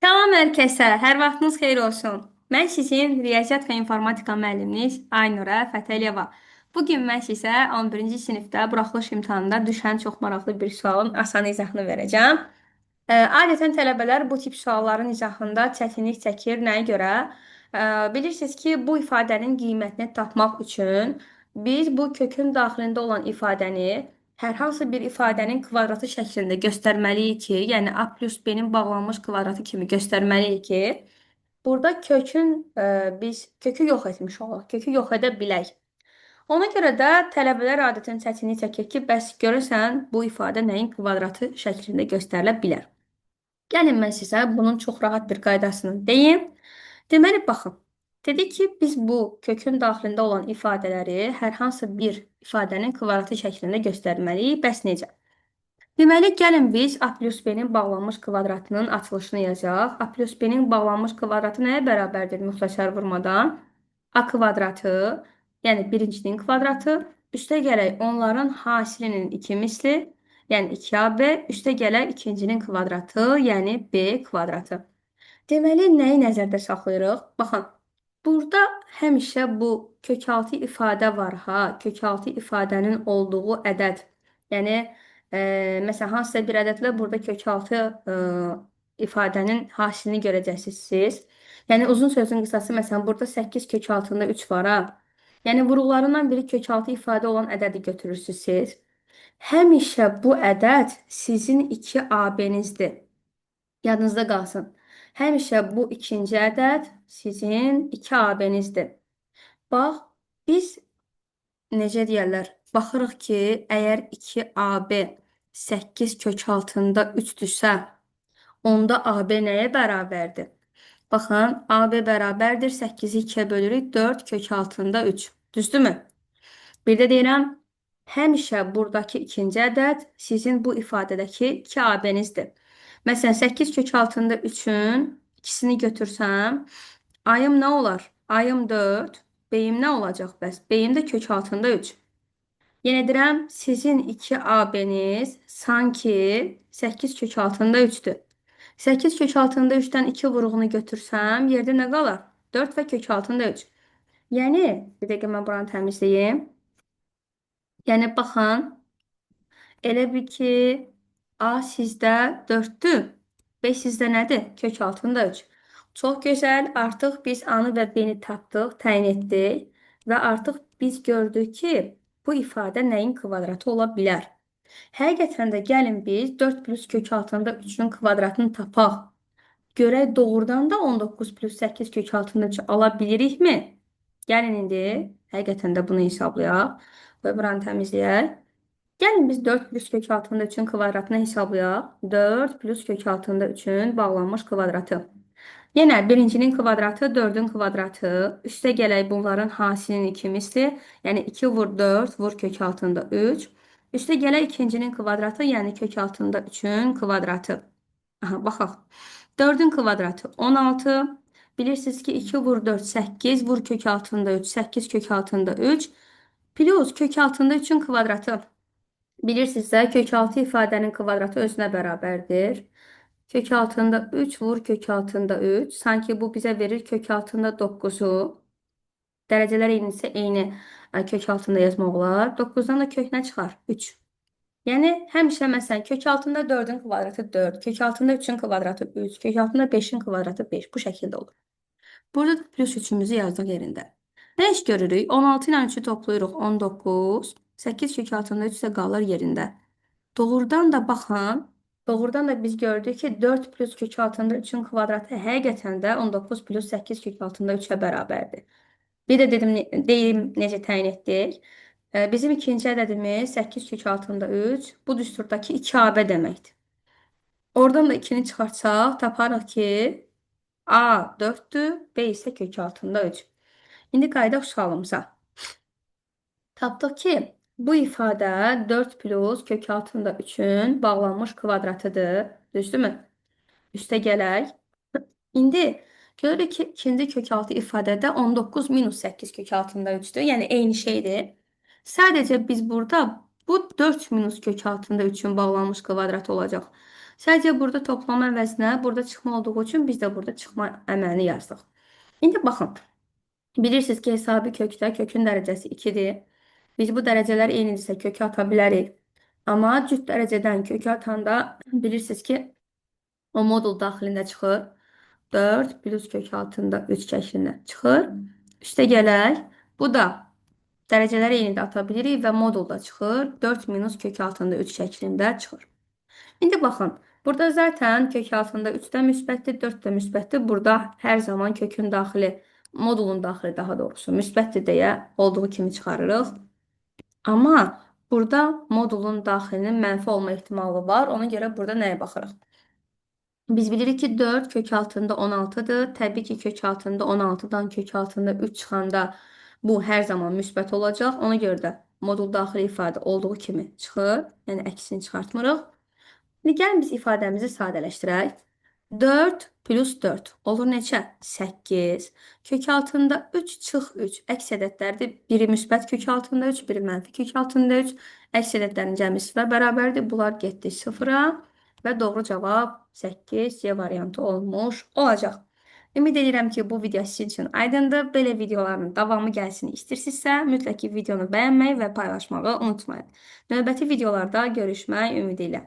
Salam hər kəsə, hər vaxtınız xeyir olsun. Mən sizin riyaziyyat və informatika müəlliminiz Aynura Fətəliyeva. Bugün mən sizə 11-ci sinifdə buraxılış imtahanında düşən çox maraqlı bir sualın asan izahını verəcəm. Adətən tələbələr bu tip sualların izahında çətinlik çəkir. Nəyə görə? Bilirsiniz ki, bu ifadənin qiymətini tapmaq üçün biz bu kökün daxilində olan ifadəni hər hansı bir ifadənin kvadratı şəklində göstərməliyik ki, yəni A plus B-nin bağlanmış kvadratı kimi göstərməliyik ki, burada biz kökü yox etmiş olaq, kökü yox edə bilək. Ona görə də tələbələr adətən çətinlik çəkir ki, bəs görəsən bu ifadə nəyin kvadratı şəklində göstərilə bilər? Gəlin mən sizə bunun çox rahat bir qaydasını deyim. Deməli, baxın. Dedik ki, biz bu kökün daxilində olan ifadələri hər hansı bir ifadənin kvadratı şəklində göstərməliyik. Bəs necə? Deməli, gəlin biz A plus B-nin bağlanmış kvadratının açılışını yazaq. A plus B-nin bağlanmış kvadratı nəyə bərabərdir müxtəsər vurmadan? A kvadratı, yəni birincinin kvadratı, üstə gələk onların hasilinin 2 misli, yəni 2AB, üstə gələk ikincinin kvadratı, yəni B kvadratı. Deməli, nəyi nəzərdə saxlayırıq? Baxın, burada həmişə bu kökaltı ifadə var, ha? Kökaltı ifadənin olduğu ədəd. Yəni, məsələn, hansısa bir ədədlə burada kökaltı ifadənin hasilini görəcəksiniz siz. Yəni, uzun sözün qısası, məsələn, burada 8 kök altında 3 var, ha? Yəni, vuruqlarından biri kökaltı ifadə olan ədədi götürürsünüz siz. Həmişə bu ədəd sizin 2AB-nizdir. Yadınızda qalsın. Həmişə bu ikinci ədəd sizin 2AB-nizdir. Bax, biz necə deyərlər? Baxırıq ki, əgər 2AB 8 kök altında 3-dürsə, onda AB nəyə bərabərdir? Baxın, AB bərabərdir 8-i 2-yə bölürük 4 kök altında 3. Düzdürmü? Bir də deyirəm, həmişə buradakı ikinci ədəd sizin bu ifadədəki 2AB-nizdir. Məsələn, 8 kök altında 3-ün ikisini götürsəm, ayım nə olar? Ayım 4, beyim nə olacaq bəs? Beyim də kök altında 3. Yenə deyirəm, sizin 2AB-niz sanki 8 kök altında 3-dür. 8 kök altında 3-dən 2 vuruğunu götürsəm, yerdə nə qalar? 4 və kök altında 3. Yəni, bir dəqiqə mən buranı təmizləyim. Yəni, baxın, elə bil ki, A sizdə 4-dür, B sizdə nədir? Kök altında 3. Çox gözəl, artıq biz A-nı və B-ni tapdıq, təyin etdik və artıq biz gördük ki, bu ifadə nəyin kvadratı ola bilər? Həqiqətən də gəlin biz 4 plus kök altında 3-ün kvadratını tapaq. Görək doğrudan da 19 plus 8 kök altında 3 ala bilirikmi? Gəlin indi həqiqətən də bunu hesablayaq və buranı təmizləyək. Gəlin biz 4 plus kök altında 3-ün kvadratını hesablayaq. 4 plus kök altında 3-ün bağlanmış kvadratı. Yenə birincinin kvadratı 4-ün kvadratı. Üstə gələk bunların hasilinin 2 misli. Yəni 2 vur 4 vur kök altında 3. Üstə gələk ikincinin kvadratı, yəni kök altında 3-ün kvadratı. Aha, baxaq. 4-ün kvadratı 16. Bilirsiniz ki 2 vur 4 8 vur kök altında 3 8 kök altında 3 plus kök altında 3-ün kvadratı. Bilirsinizsə kök altı ifadənin kvadratı özünə bərabərdir. Kök altında 3 vur kök altında 3. Sanki bu bizə verir kök altında 9-u. Dərəcələr eynisə eyni kök altında yazmaq olar. 9-dan da kök nə çıxar? 3. Yəni, həmişə məsələn, kök altında 4-ün kvadratı 4, kök altında 3-ün kvadratı 3, kök altında 5-in kvadratı 5. Bu şəkildə olur. Burada da plus 3-ümüzü yazdıq yerində. Nə iş görürük? 16 ilə 3-ü toplayırıq 19. 8 kök altında 3 isə qalır yerində. Doğrudan da baxın, doğrudan da biz gördük ki 4 plus kök altında 3-ün kvadratı həqiqətən də 19 plus 8 kök altında 3-ə bərabərdir. Bir də deyim necə təyin etdik. Bizim ikinci ədədimiz 8 kök altında 3. Bu düsturdakı 2AB deməkdir. Oradan da 2-ni çıxartsaq, taparıq ki A 4-dür, B isə kök altında 3. İndi qayıdaq sualımıza. Tapdıq ki, bu ifadə 4 plus kök altında 3-ün bağlanmış kvadratıdır. Düzdürmü? Üstə gələk. İndi görürük ki, ikinci kök altı ifadədə 19 minus 8 kök altında 3-dür. Yəni, eyni şeydir. Sadəcə biz burada bu 4 minus kök altında 3-ün bağlanmış kvadratı olacaq. Sadəcə burada toplama əvəzinə burada çıxma olduğu üçün biz də burada çıxma əməlini yazdıq. İndi baxın. Bilirsiniz ki, hesabi kökdə kökün dərəcəsi 2-dir. Biz bu dərəcələr eynidirsə kökü ata bilərik. Amma cüt dərəcədən kökü atanda bilirsiniz ki, o modul daxilində çıxır. 4 plus kök altında 3 şəklində çıxır. Üstə gələk. Bu da dərəcələri eyni də ata bilirik və modulda çıxır. 4 minus kök altında 3 şəklində çıxır. İndi baxın. Burada zaten kök altında 3 də müsbətdir, 4 də müsbətdir. Burada hər zaman kökün daxili, modulun daxili daha doğrusu müsbətdir deyə olduğu kimi çıxarırıq. Amma burada modulun daxilinin mənfi olma ehtimalı var. Ona görə burada nəyə baxırıq? Biz bilirik ki 4 kök altında 16'dır. Təbii ki kök altında 16'dan kök altında 3 çıxanda bu hər zaman müsbət olacaq. Ona görə də modul daxili ifadə olduğu kimi çıxır. Yəni əksini çıxartmırıq. İndi gəlin biz ifadəmizi sadələşdirək. 4 plus 4 olur neçə? 8. Kök altında 3 çıx 3. Əks ədədlərdir. Biri müsbət kök altında 3, biri mənfi kök altında 3. Əks ədədlərin cəmisi və bərabərdir. Bunlar getdi 0-a və doğru cavab 8 C variantı olmuş olacaq. Ümid edirəm ki, bu video sizin üçün aydındır. Belə videoların davamı gəlsin istəyirsinizsə, mütləq ki, videonu bəyənməyi və paylaşmağı unutmayın. Növbəti videolarda görüşmək ümidi ilə.